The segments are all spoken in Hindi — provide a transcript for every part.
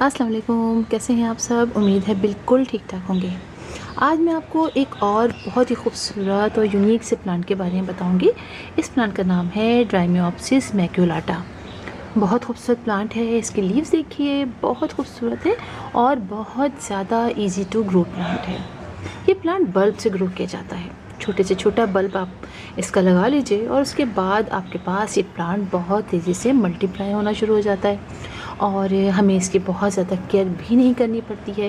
अस्सलाम वालेकुम, कैसे हैं आप सब। उम्मीद है बिल्कुल ठीक ठाक होंगे। आज मैं आपको एक और बहुत ही खूबसूरत और यूनिक से प्लांट के बारे में बताऊंगी। इस प्लांट का नाम है ड्राइमियोप्सिस मैक्युलाटा। बहुत खूबसूरत प्लांट है। इसकी लीव्स देखिए, बहुत खूबसूरत है और बहुत ज़्यादा इजी टू ग्रो प्लांट है। ये प्लांट बल्ब से ग्रो किया जाता है। छोटे से छोटा बल्ब आप इसका लगा लीजिए और उसके बाद आपके पास ये प्लांट बहुत तेज़ी से मल्टीप्लाई होना शुरू हो जाता है और हमें इसकी बहुत ज़्यादा केयर भी नहीं करनी पड़ती है।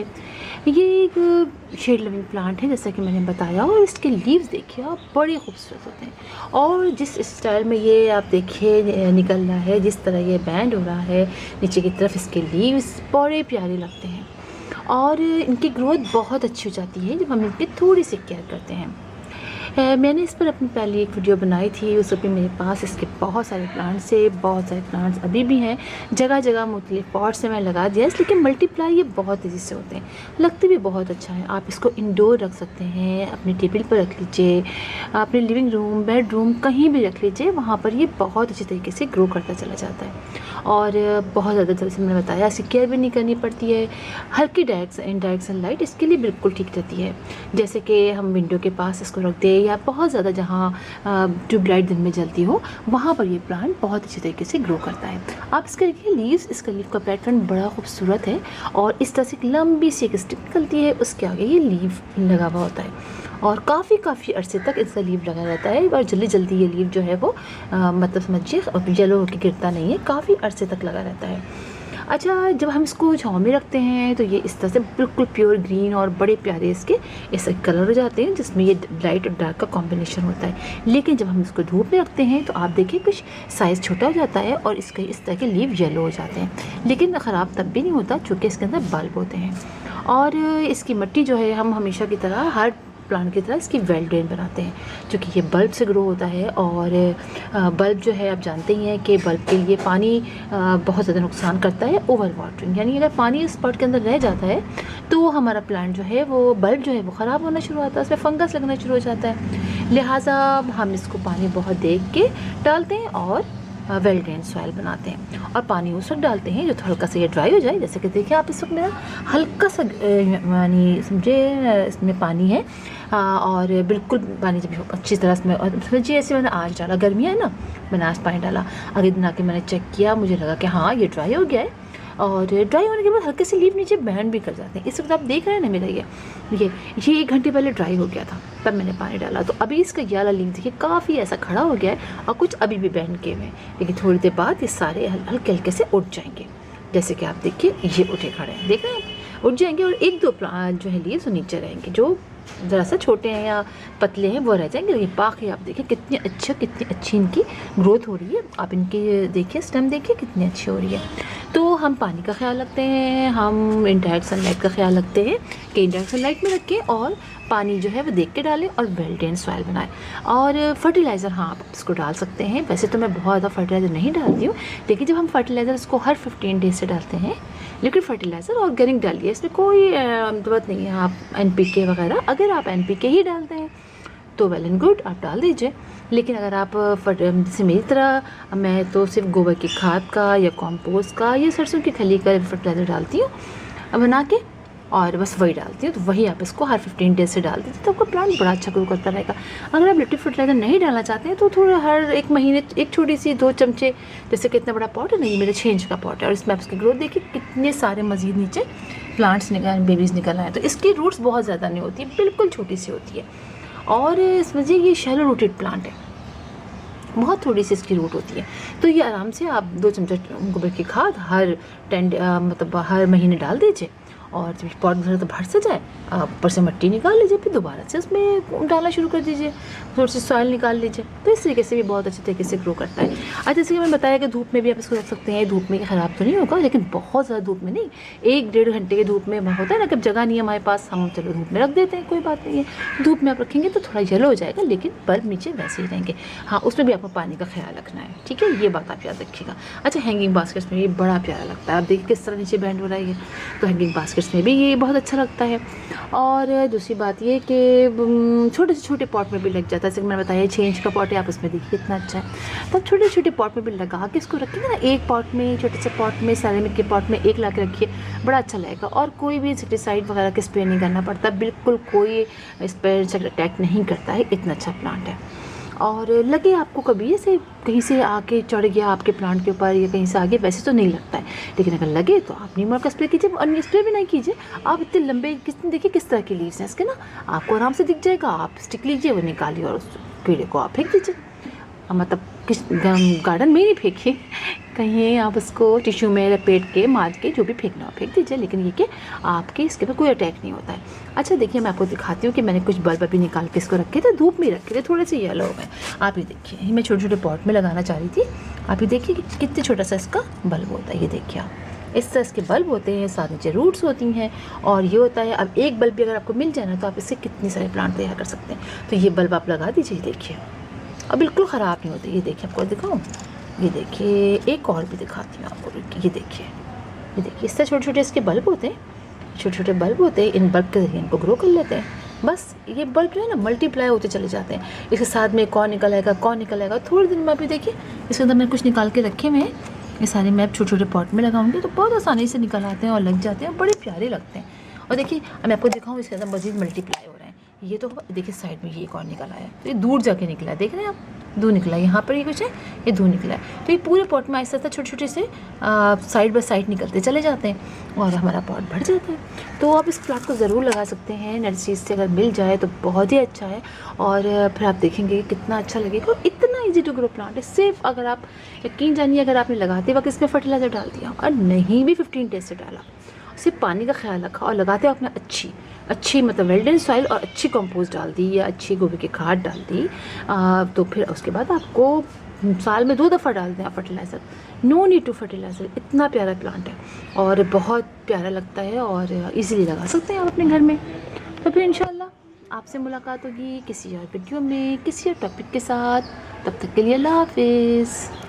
ये एक शेड लविंग प्लांट है जैसा कि मैंने बताया, और इसके लीव्स देखिए आप, बड़े खूबसूरत होते हैं। और जिस स्टाइल में ये आप देखिए निकल रहा है, जिस तरह ये बैंड हो रहा है नीचे की तरफ, इसके लीव्स बड़े प्यारे लगते हैं और इनकी ग्रोथ बहुत अच्छी हो जाती है जब हम इनकी थोड़ी सी केयर करते हैं। मैंने इस पर अपनी पहले एक वीडियो बनाई थी। उस पर मेरे पास इसके बहुत सारे प्लांट्स है, बहुत सारे प्लांट्स अभी भी हैं। जगह जगह मुख्तलिफ पॉट से मैं लगा दिया, लेकिन मल्टीप्लाई ये बहुत तेज़ी से होते हैं, लगते भी बहुत अच्छा है। आप इसको इंडोर रख सकते हैं, अपने टेबल पर रख लीजिए, अपने लिविंग रूम, बेडरूम, कहीं भी रख लीजिए, वहाँ पर ये बहुत अच्छी तरीके से ग्रो करता चला जाता है। और बहुत ज़्यादा, जैसे मैंने बताया, इसकी केयर भी नहीं करनी पड़ती है। हल्की डायरेक्ट सनलाइट इसके लिए बिल्कुल ठीक रहती है। जैसे कि हम विंडो के पास इसको रख दें या बहुत ज़्यादा जहाँ ट्यूबलाइट दिन में जलती हो, वहाँ पर ये प्लांट बहुत अच्छी तरीके से ग्रो करता है। आप इसके देखिए लीव्स, इसका लीव का पैटर्न बड़ा खूबसूरत है और इस तरह से एक लंबी सी एक स्टिक निकलती है, उसके आगे ये लीव लगा हुआ होता है और काफ़ी अरसे तक इसका लीव लगा रहता है और जल्दी ये लीव जो है वो मतलब समझिए येलो होकर गिरता नहीं है, काफ़ी अरसे तक लगा रहता है। अच्छा, जब हम इसको छाँव में रखते हैं तो ये इस तरह से बिल्कुल प्योर ग्रीन और बड़े प्यारे इसके ऐसे कलर हो जाते हैं जिसमें ये लाइट और डार्क का कॉम्बिनेशन होता है। लेकिन जब हम इसको धूप में रखते हैं तो आप देखिए कुछ साइज़ छोटा हो जाता है और इसके इस तरह के लीव येलो हो जाते हैं। लेकिन ख़राब तब भी नहीं होता क्योंकि इसके अंदर बल्ब होते हैं। और इसकी मिट्टी जो है, हम हमेशा की तरह हर प्लांट की तरह इसकी वेल ड्रेन बनाते हैं, क्योंकि ये बल्ब से ग्रो होता है। और बल्ब जो है, आप जानते ही हैं कि बल्ब के लिए पानी बहुत ज़्यादा नुकसान करता है, ओवर वाटरिंग, यानी अगर पानी इस पॉट के अंदर रह जाता है तो हमारा प्लांट जो है वो बल्ब जो है वो ख़राब होना शुरू होता है, उसमें फंगस लगना शुरू हो जाता है। लिहाजा हम इसको पानी बहुत देख के डालते हैं और वेल ड्रेन सॉइल बनाते हैं और पानी उस वक्त डालते हैं जो हल्का सा ये ड्राई हो जाए। जैसे कि देखिए आप, इस वक्त मेरा हल्का सा यानी समझे इसमें पानी है और बिल्कुल पानी जब अच्छी तरह से समझिए, ऐसे मैंने आज डाला, गर्मियाँ है ना, मैंने आज पानी डाला, अगले दिन आके मैंने चेक किया, मुझे लगा कि हाँ ये ड्राई हो गया है। और ड्राई होने के बाद हल्के से लीव नीचे बैंड भी कर जाते हैं। इस वक्त आप देख रहे हैं ना मेरा ये 1 घंटे पहले ड्राई हो गया था, तब मैंने पानी डाला, तो अभी इसका ये वाला लीव देखिए काफ़ी ऐसा खड़ा हो गया है और कुछ अभी भी बैंड किए हुए हैं। लेकिन थोड़ी देर बाद ये सारे हल्के हल्के से उठ जाएंगे। जैसे कि आप देखिए ये उठे खड़े हैं, देख रहे हैं, उठ जाएंगे और 1-2 प्लांट जो है लीव्स वो नीचे रहेंगे, जो ज़रा सा छोटे हैं या पतले हैं वो रह जाएंगे। ये बाकी आप देखिए कितनी अच्छी इनकी ग्रोथ हो रही है। आप इनकी देखिए स्टेम देखिए कितनी अच्छी हो रही है। तो हम पानी का ख्याल रखते हैं, हम इनडायरेक्ट सनलाइट का ख्याल रखते हैं कि इनडायरेक्ट सनलाइट में रखें और पानी जो है वो देख के डालें और वेल ड्रेन सॉइल बनाएं। और फर्टिलाइज़र, हाँ आप इसको डाल सकते हैं। वैसे तो मैं बहुत ज़्यादा फर्टिलाइज़र नहीं डालती हूँ, लेकिन जब हम फर्टिलाइज़र इसको हर 15 डेज से डालते हैं, लिक्विड फर्टिलाइज़र ऑर्गेनिक डालिए, इसमें कोई ज़रूरत नहीं है आप NPK वगैरह। अगर आप NPK ही डालते हैं तो वेल एंड गुड, आप डाल दीजिए। लेकिन अगर आप जैसे मेरी तरह, मैं तो सिर्फ गोबर की खाद का या कॉम्पोस्ट का या सरसों की खली का फर्टिलाइज़र डालती हूँ बना के, और बस वही डालती हूँ, तो वही आप इसको हर 15 डेज से डाल दीजिए, तो आपका प्लांट बड़ा अच्छा ग्रो करता रहेगा। अगर आप लिक्विड फर्टिलाइज़र नहीं डालना चाहते हैं तो थोड़ा हर 1 महीने एक छोटी सी 2 चमचे, जैसे कि इतना बड़ा पॉट है, नहीं मेरे 6 इंच का पॉट है, और इसमें आप इसकी ग्रोथ देखिए कितने सारे मज़ीद नीचे प्लांट्स बेबीज़ निकल आए। तो इसकी रूट्स बहुत ज़्यादा नहीं होती, बिल्कुल छोटी सी होती है। और समझिए ये शैलो रूटेड प्लांट है, बहुत थोड़ी सी इसकी रूट होती है, तो ये आराम से आप 2 चमचा गोबर की खाद हर 10 मतलब हर महीने डाल दीजिए। और जब पॉट तो भर से जाए, ऊपर से मिट्टी निकाल लीजिए, फिर दोबारा से उसमें डालना शुरू कर दीजिए, थोड़ी सी सॉइल निकाल लीजिए, तो इस तरीके से भी बहुत अच्छे तरीके से ग्रो करता है। अच्छा, जैसे कि मैंने बताया कि धूप में भी आप इसको रख सकते हैं, धूप में ख़राब तो नहीं होगा, लेकिन बहुत ज़्यादा धूप में नहीं, 1-1.5 घंटे के धूप में होता है ना, कब जगह नहीं है हमारे पास, हम चलो धूप में रख देते हैं, कोई बात नहीं है। धूप में आप रखेंगे तो थोड़ा येलो हो जाएगा, लेकिन बल्ब नीचे वैसे ही रहेंगे। हाँ, उसमें भी आपको पानी का ख्याल रखना है, ठीक है, ये बात आप याद रखिएगा। अच्छा, हैंगिंग बास्केट्स में ये बड़ा प्यारा लगता है, आप देखिए किस तरह नीचे बैंड हो रहा है, तो हैंगिंग बास्केट मार्केट्स में भी ये बहुत अच्छा लगता है। और दूसरी बात ये कि छोटे से छोटे पॉट में भी लग जाता है, जैसे मैंने बताया 6 इंच का पॉट है, आप उसमें देखिए कितना अच्छा है। तब छोटे छोटे पॉट में भी लगा के इसको रखेंगे ना, एक पॉट में, छोटे से पॉट में, सेरेमिक के पॉट में एक ला के रखिए, बड़ा अच्छा लगेगा। और कोई भी इंसेक्टिसाइड वगैरह का स्प्रे नहीं करना पड़ता, बिल्कुल कोई इस पर अटैक नहीं करता है, इतना अच्छा प्लांट है। और लगे आपको कभी ऐसे कहीं से आके चढ़ गया आपके प्लांट के ऊपर या कहीं से आगे, वैसे तो नहीं लगता है, लेकिन अगर लगे तो आप नीम ऑयल का स्प्रे कीजिए। और स्प्रे भी नहीं कीजिए, आप इतने लंबे कितने देखिए किस तरह के लीव्स हैं इसके ना, आपको आराम से दिख जाएगा। आप स्टिक लीजिए, वो निकालिए और उस कीड़े को आप फेंक दीजिए, मतलब किस गार्डन में ही नहीं फेंकिए, कहीं आप उसको टिश्यू में लपेट के मार के जो भी फेंकना हो फेंक दीजिए, लेकिन ये कि आपके इसके पर कोई अटैक नहीं होता है। अच्छा देखिए, मैं आपको दिखाती हूँ कि मैंने कुछ बल्ब अभी निकाल के इसको रखे थे, धूप में रखे थे, थोड़े से येलो हो गए। आप ये देखिए, मैं छोटे छोटे पॉट में लगाना चाह रही थी। आप ये देखिए कि कितने छोटा सा इसका बल्ब होता है, ये देखिए आप, इस तरह इसके बल्ब होते हैं, साथ नीचे रूट्स होती हैं और ये होता है। अब एक बल्ब भी अगर आपको मिल जाए ना, तो आप इससे कितने सारे प्लांट तैयार कर सकते हैं। तो ये बल्ब आप लगा दीजिए, देखिए और बिल्कुल ख़राब नहीं होते। ये देखिए, आपको दिखाऊँ, ये देखिए, एक और भी दिखाती हूँ आपको, ये देखिए, ये देखिए, इससे छोटे छोटे इसके बल्ब होते हैं, छोटे छोटे बल्ब होते हैं। इन बल्ब के जरिए इनको ग्रो कर लेते हैं। बस ये बल्ब जो है ना, मल्टीप्लाई होते चले जाते हैं। इसके साथ में कौन निकल आएगा, कौन निकल आएगा। थोड़े दिन में अभी देखिए, इसके अंदर मैंने कुछ निकाल के रखे हुए हैं, ये सारे मैं छोटे छोटे पॉट में लगाऊंगी तो बहुत आसानी से निकल आते हैं और लग जाते हैं, बड़े प्यारे लगते हैं। और देखिए, मैं आपको दिखाऊँ, इसके अंदर मज़ीद मल्टीप्लाई हो रहे हैं। ये तो देखिए साइड में ये एक और निकल आया, तो ये दूर जाके निकला है, देख रहे हैं आप, दूर निकला है, यहाँ पर ये कुछ है, ये दूर निकला है। तो ये पूरे पॉट में ऐसा था, छोटे छोटे से साइड बाय साइड निकलते चले जाते हैं और हमारा पॉट भर जाता है। तो आप इस प्लांट को ज़रूर लगा सकते हैं, नर्सरी से अगर मिल जाए तो बहुत ही अच्छा है। और फिर आप देखेंगे कितना अच्छा लगेगा। और इतना ईजी टू ग्रो प्लांट है। सिर्फ अगर आप यकीन जानिए, अगर आपने लगाते वक्त इसमें फर्टिलाइज़र डाल दिया और नहीं भी 15 डेज से डाला, सिर्फ पानी का ख्याल रखा और लगाते वक्त में अच्छी मतलब वेल्डन सॉइल और अच्छी कंपोस्ट डाल दी या अच्छी गोबर की खाद डाल दी, तो फिर उसके बाद आपको साल में 2 दफ़ा डाल दें fertiliser. No need to fertiliser. इतना प्यारा प्लांट है और बहुत प्यारा लगता है और इजीली लगा सकते हैं आप अपने घर में। तो फिर इंशाल्लाह आपसे मुलाकात होगी किसी और वीडियो में, किसी और टॉपिक के साथ। तब तक के लिए अल्लाह हाफिज़।